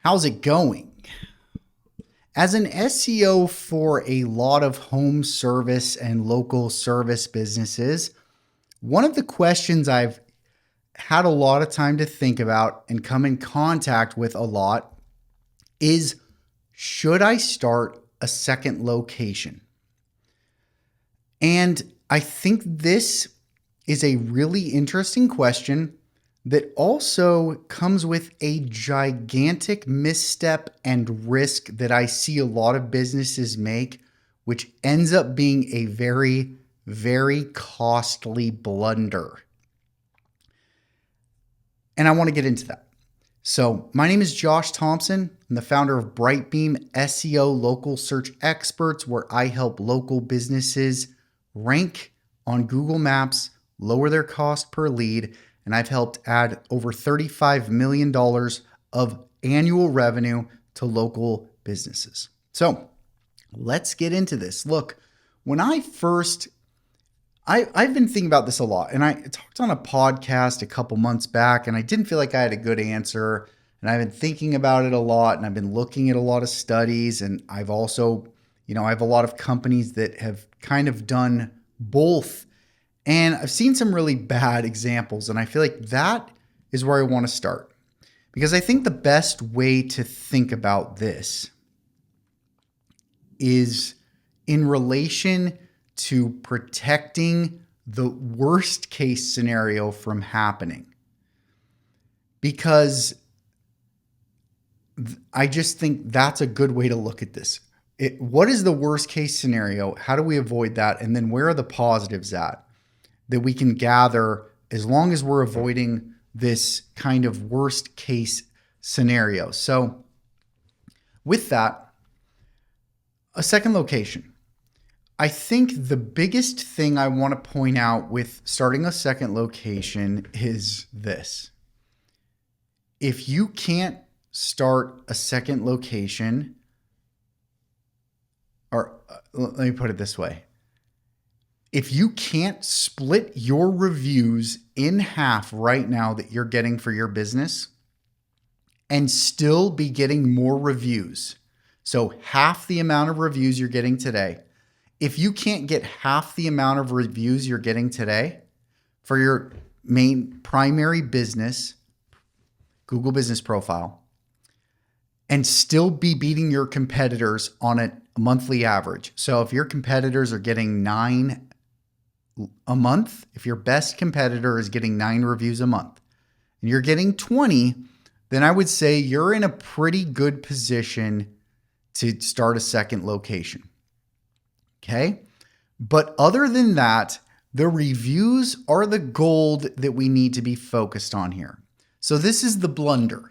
How's it going? As an SEO for a lot of home service and local service businesses, one of the questions I've had a lot of time to think about and come in contact with a lot is, should I start a second location? And I think this is a really interesting question that also comes with a gigantic misstep and risk that I see a lot of businesses make, which ends up being a very, very costly blunder. And I want to get into that. So my name is Josh Thompson. I'm the founder of Brightbeam SEO Local Search Experts, where I help local businesses rank on Google Maps, lower their cost per lead, and I've helped add over $35 million of annual revenue to local businesses. So let's get into this. Look, when I've been thinking about this a lot, and I talked on a podcast a couple months back, and I didn't feel like I had a good answer, and I've been thinking about it a lot, and I've been looking at a lot of studies, and I've also, I have a lot of companies that have kind of done both. And I've seen some really bad examples, and I feel like that is where I want to start. Because I think the best way to think about this is in relation to protecting the worst case scenario from happening. Because I just think that's a good way to look at this. What is the worst case scenario? How do we avoid that? And then where are the positives at? That we can gather as long as we're avoiding this kind of worst case scenario. So with that, a second location. I think the biggest thing I want to point out with starting a second location is this. If you can't start a second location, or let me put it this way. If you can't split your reviews in half right now that you're getting for your business and still be getting more reviews, so half the amount of reviews you're getting today, if you can't get half the amount of reviews you're getting today for your main primary business, Google Business Profile, and still be beating your competitors on a monthly average. So if your competitors are getting 9 a month, if your best competitor is getting 9 reviews a month and you're getting 20, then I would say you're in a pretty good position to start a second location. Okay. But other than that, the reviews are the gold that we need to be focused on here. So this is the blunder.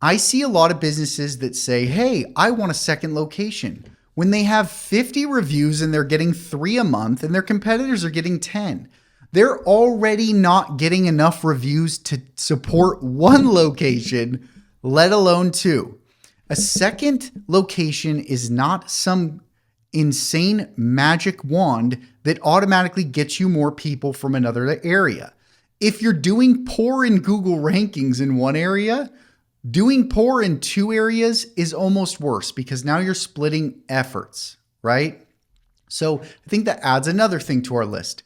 I see a lot of businesses that say, hey, I want a second location, when they have 50 reviews and they're getting 3 a month and their competitors are getting 10. They're already not getting enough reviews to support 1 location, let alone 2. A second location is not some insane magic wand that automatically gets you more people from another area. If you're doing poor in Google rankings in one area, doing poor in 2 areas is almost worse because now you're splitting efforts, right? So I think that adds another thing to our list.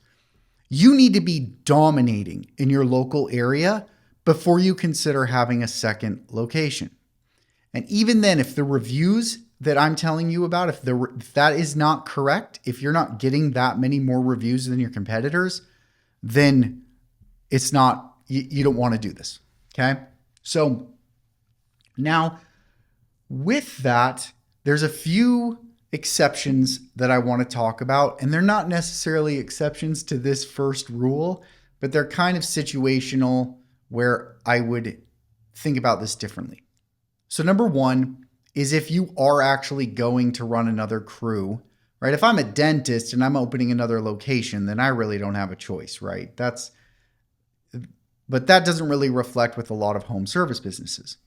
You need to be dominating in your local area before you consider having a second location. And even then, if the reviews that I'm telling you about, if that is not correct, if you're not getting that many more reviews than your competitors, then it's not, you don't want to do this, okay? So now, with that, there's a few exceptions that I want to talk about, and they're not necessarily exceptions to this first rule, but they're kind of situational where I would think about this differently. So number 1 is if you are actually going to run another crew, right? If I'm a dentist and I'm opening another location, then I really don't have a choice, right? But that doesn't really reflect with a lot of home service businesses.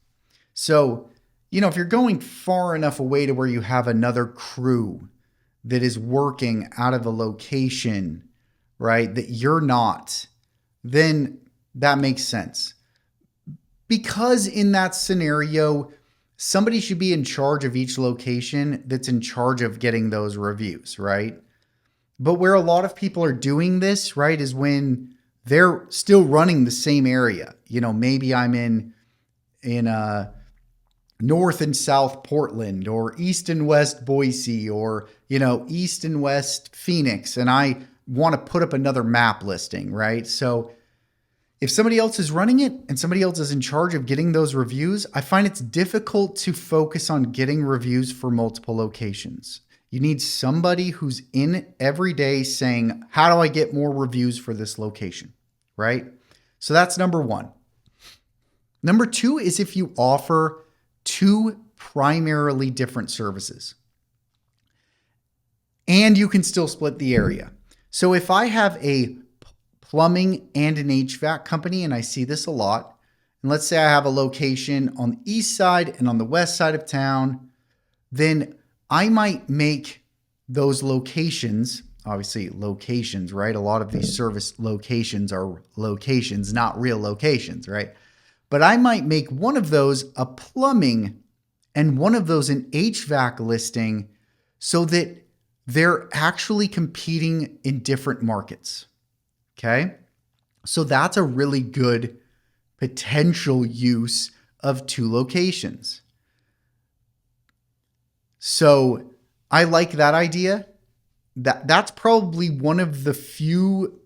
So, if you're going far enough away to where you have another crew that is working out of a location, right, that you're not, then that makes sense. Because in that scenario, somebody should be in charge of each location that's in charge of getting those reviews, right? But where a lot of people are doing this, right, is when they're still running the same area. Maybe I'm in North and South Portland, or East and West Boise, or, East and West Phoenix, and I want to put up another map listing, right? So if somebody else is running it and somebody else is in charge of getting those reviews, I find it's difficult to focus on getting reviews for multiple locations. You need somebody who's in every day saying, how do I get more reviews for this location, right? So that's number one. Number two is if you offer two primarily different services and you can still split the area. So if I have a plumbing and an HVAC company, and I see this a lot, and let's say I have a location on the east side and on the west side of town, then I might make those locations, obviously locations, right? A lot of these service locations are locations, not real locations, right? But I might make one of those a plumbing and one of those an HVAC listing so that they're actually competing in different markets. Okay. So that's a really good potential use of two locations. So I like that idea. That's probably one of the few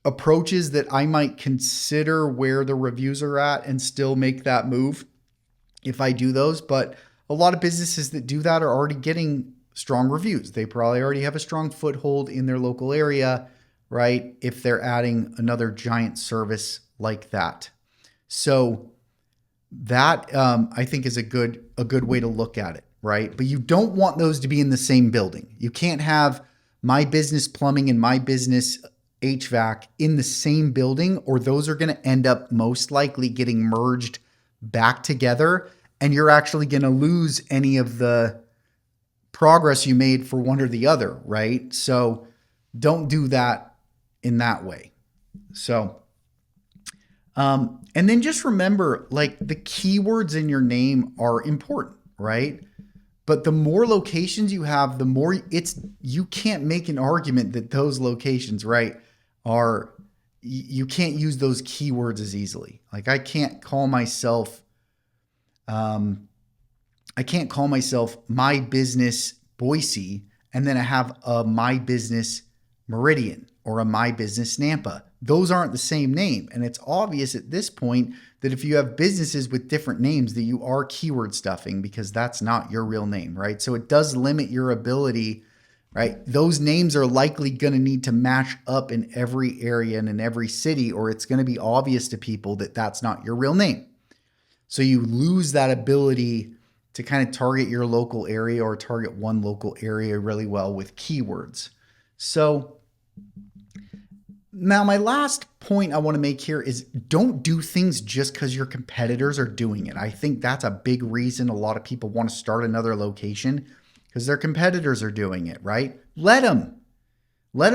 approaches that I might consider where the reviews are at and still make that move if I do those. But a lot of businesses that do that are already getting strong reviews. They probably already have a strong foothold in their local area, right? If they're adding another giant service like that. So that I think is a good way to look at it, right? But you don't want those to be in the same building. You can't have my business plumbing and my business HVAC in the same building, or those are going to end up most likely getting merged back together, and you're actually going to lose any of the progress you made for one or the other, right? So don't do that in that way. So, and then just remember, like, the keywords in your name are important, right? But the more locations you have, the more you can't make an argument that those locations, right, you can't use those keywords as easily. Like, I can't call myself My Business Boise, and then I have a My Business Meridian or a My Business Nampa. Those aren't the same name. And it's obvious at this point that if you have businesses with different names that you are keyword stuffing, because that's not your real name, right? So it does limit your ability, right? Those names are likely going to need to match up in every area and in every city, or it's going to be obvious to people that that's not your real name. So you lose that ability to kind of target your local area or target one local area really well with keywords. So now my last point I want to make here is don't do things just because your competitors are doing it. I think that's a big reason a lot of people want to start another location, because their competitors are doing it, right? Let them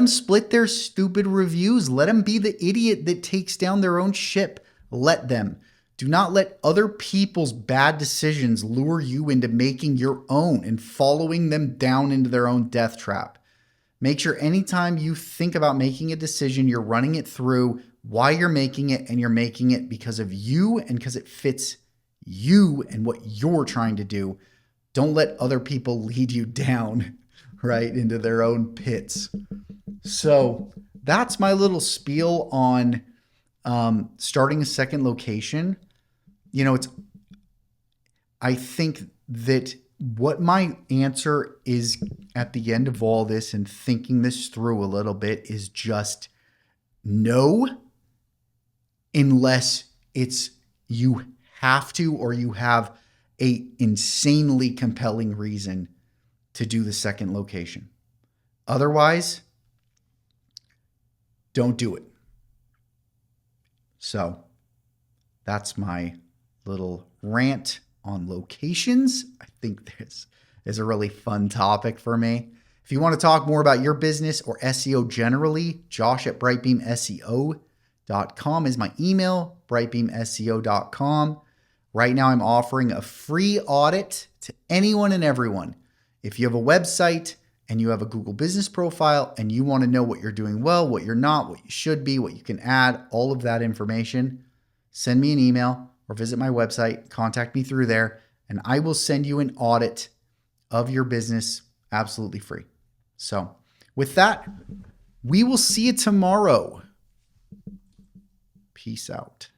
split their stupid reviews. Let them be the idiot that takes down their own ship. Let them. Do not let other people's bad decisions lure you into making your own and following them down into their own death trap. Make sure anytime you think about making a decision, you're running it through why you're making it, and you're making it because of you and because it fits you and what you're trying to do. Don't let other people lead you down, right, into their own pits. So that's my little spiel on starting a second location. I think that what my answer is at the end of all this and thinking this through a little bit is just no, unless it's you have to, or you have a insanely compelling reason to do the second location. Otherwise, don't do it. So that's my little rant on locations. I think this is a really fun topic for me. If you want to talk more about your business or SEO generally, josh@brightbeamseo.com is my email, brightbeamseo.com. Right now, I'm offering a free audit to anyone and everyone. If you have a website and you have a Google business profile and you want to know what you're doing well, what you're not, what you should be, what you can add, all of that information, send me an email or visit my website, contact me through there, and I will send you an audit of your business absolutely free. So with that, we will see you tomorrow. Peace out.